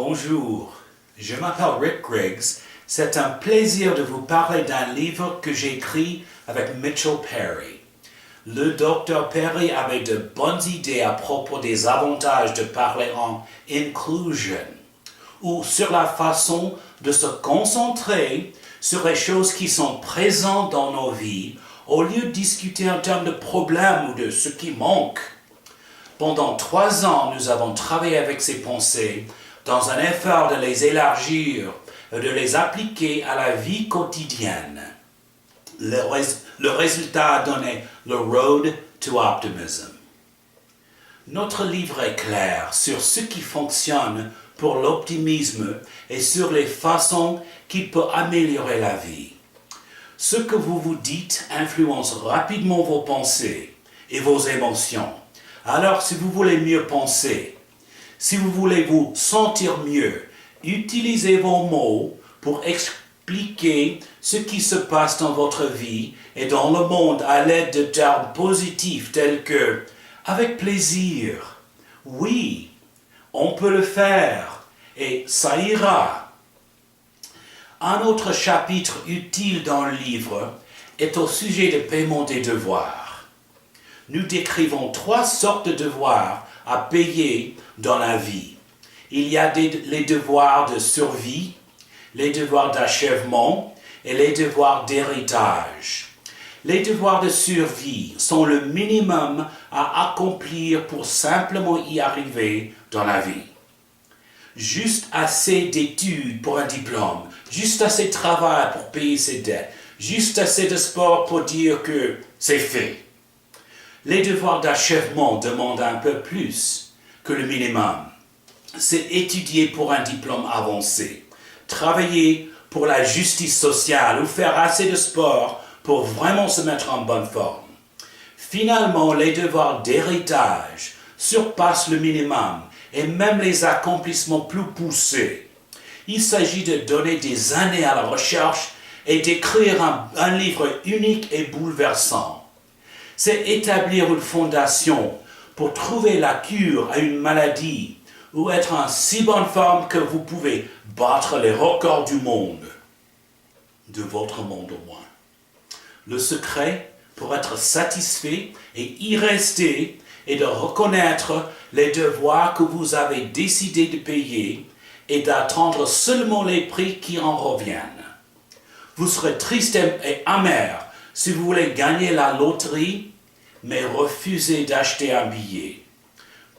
Bonjour, je m'appelle Rick Griggs. C'est un plaisir de vous parler d'un livre que j'ai écrit avec Mitchell Perry. Le docteur Perry avait de bonnes idées à propos des avantages de parler en inclusion, ou sur la façon de se concentrer sur les choses qui sont présentes dans nos vies, au lieu de discuter en termes de problèmes ou de ce qui manque. Pendant 3 ans, nous avons travaillé avec ces pensées dans un effort de les élargir et de les appliquer à la vie quotidienne. Le résultat a donné le Road to Optimism. Notre livre est clair sur ce qui fonctionne pour l'optimisme et sur les façons qu'il peut améliorer la vie. Ce que vous vous dites influence rapidement vos pensées et vos émotions. Alors, si vous voulez mieux penser, si vous voulez vous sentir mieux, utilisez vos mots pour expliquer ce qui se passe dans votre vie et dans le monde à l'aide de termes positifs tels que « avec plaisir »,« oui »,« on peut le faire » et « ça ira ». Un autre chapitre utile dans le livre est au sujet de paiement des devoirs. Nous décrivons 3 sortes de devoirs à payer dans la vie. Il y a les devoirs de survie, les devoirs d'achèvement et les devoirs d'héritage. Les devoirs de survie sont le minimum à accomplir pour simplement y arriver dans la vie. Juste assez d'études pour un diplôme, juste assez de travail pour payer ses dettes, juste assez de sport pour dire que c'est fait. Les devoirs d'achèvement demandent un peu plus que le minimum. C'est étudier pour un diplôme avancé, travailler pour la justice sociale ou faire assez de sport pour vraiment se mettre en bonne forme. Finalement, les devoirs d'héritage surpassent le minimum et même les accomplissements plus poussés. Il s'agit de donner des années à la recherche et d'écrire un livre unique et bouleversant. C'est établir une fondation pour trouver la cure à une maladie ou être en si bonne forme que vous pouvez battre les records du monde, de votre monde au moins. Le secret pour être satisfait et y rester est de reconnaître les devoirs que vous avez décidé de payer et d'attendre seulement les prix qui en reviennent. Vous serez triste et amer si vous voulez gagner la loterie, mais refusez d'acheter un billet.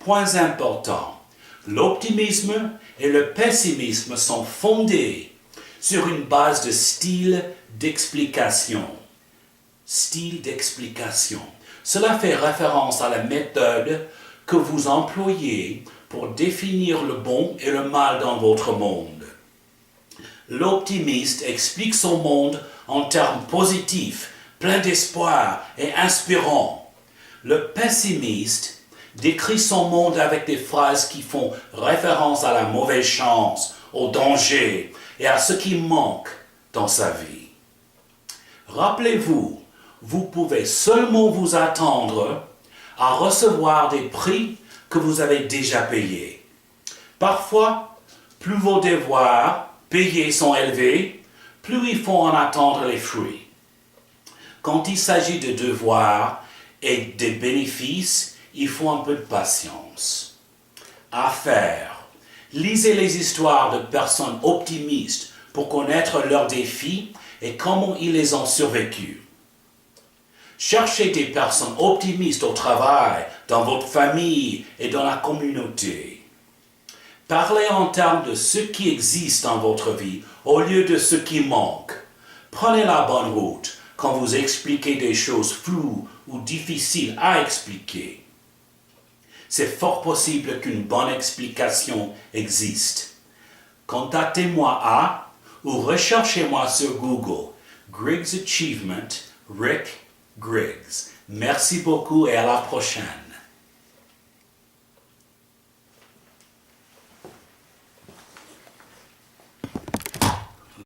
Points importants. L'optimisme et le pessimisme sont fondés sur une base de style d'explication. Style d'explication. Cela fait référence à la méthode que vous employez pour définir le bon et le mal dans votre monde. L'optimiste explique son monde en termes positifs, pleins d'espoir et inspirants. Le pessimiste décrit son monde avec des phrases qui font référence à la mauvaise chance, au danger et à ce qui manque dans sa vie. Rappelez-vous, vous pouvez seulement vous attendre à recevoir des prix que vous avez déjà payés. Parfois, plus vos devoirs payés sont élevés, plus il faut en attendre les fruits. Quand il s'agit de devoirs et des bénéfices, il faut un peu de patience. À faire. Lisez les histoires de personnes optimistes pour connaître leurs défis et comment ils les ont survécus. Cherchez des personnes optimistes au travail, dans votre famille et dans la communauté. Parlez en termes de ce qui existe dans votre vie au lieu de ce qui manque. Prenez la bonne route quand vous expliquez des choses floues ou difficiles à expliquer. C'est fort possible qu'une bonne explication existe. Contactez-moi à ou recherchez-moi sur Google. Griggs Achievement, Rick Griggs. Merci beaucoup et à la prochaine.